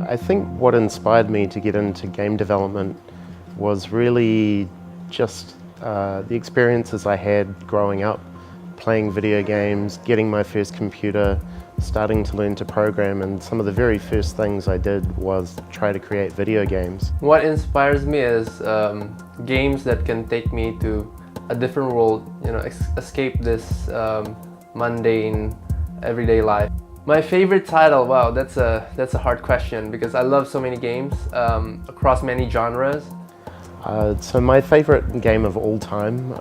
I think what inspired me to get into game development was really just the experiences I had growing up, playing video games, getting my first computer, starting to learn to program, and some of the very first things I did was try to create video games. What inspires me is games that can take me to a different world, escape this mundane, everyday life. My favorite title, wow, that's a hard question because I love so many games across many genres. So my favorite game of all time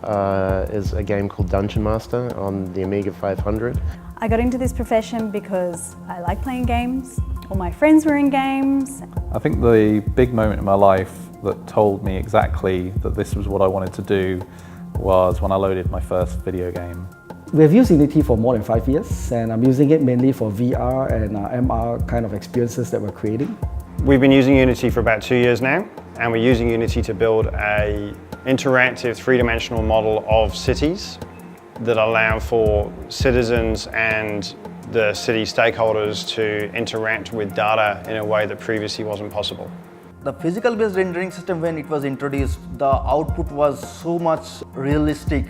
is a game called Dungeon Master on the Amiga 500. I got into this profession because I like playing games. All my friends were in games. I think the big moment in my life that told me exactly that this was what I wanted to do was when I loaded my first video game. We have used Unity for more than 5 years, and I'm using it mainly for VR and MR kind of experiences that we're creating. We've been using Unity for about 2 years now, and we're using Unity to build an interactive three-dimensional model of cities that allow for citizens and the city stakeholders to interact with data in a way that previously wasn't possible. The physical-based rendering system, when it was introduced, the output was so much realistic,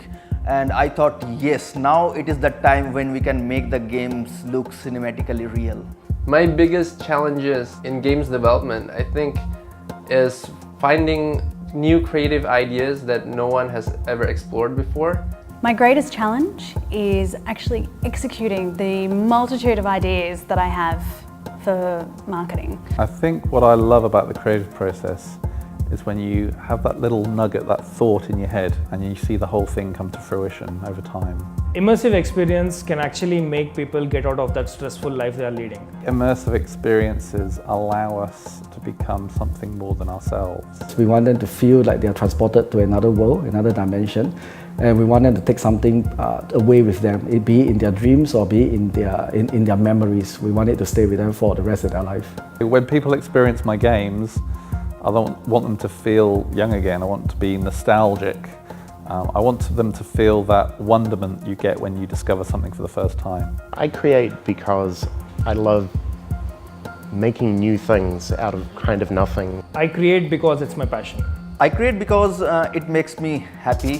and I thought, yes, now it is the time when we can make the games look cinematically real. My biggest challenges in games development, I think, is finding new creative ideas that no one has ever explored before. My greatest challenge is actually executing the multitude of ideas that I have for marketing. I think what I love about the creative process is when you have that little nugget, that thought in your head, and you see the whole thing come to fruition over time. Immersive experience can actually make people get out of that stressful life they are leading. Immersive experiences allow us to become something more than ourselves. We want them to feel like they are transported to another world, another dimension, and we want them to take something away with them, be it in their dreams or be it in their memories. We want it to stay with them for the rest of their life. When people experience my games, I don't want them to feel young again. I want to be nostalgic. I want them to feel that wonderment you get when you discover something for the first time. I create because I love making new things out of kind of nothing. I create because it's my passion. I create because it makes me happy.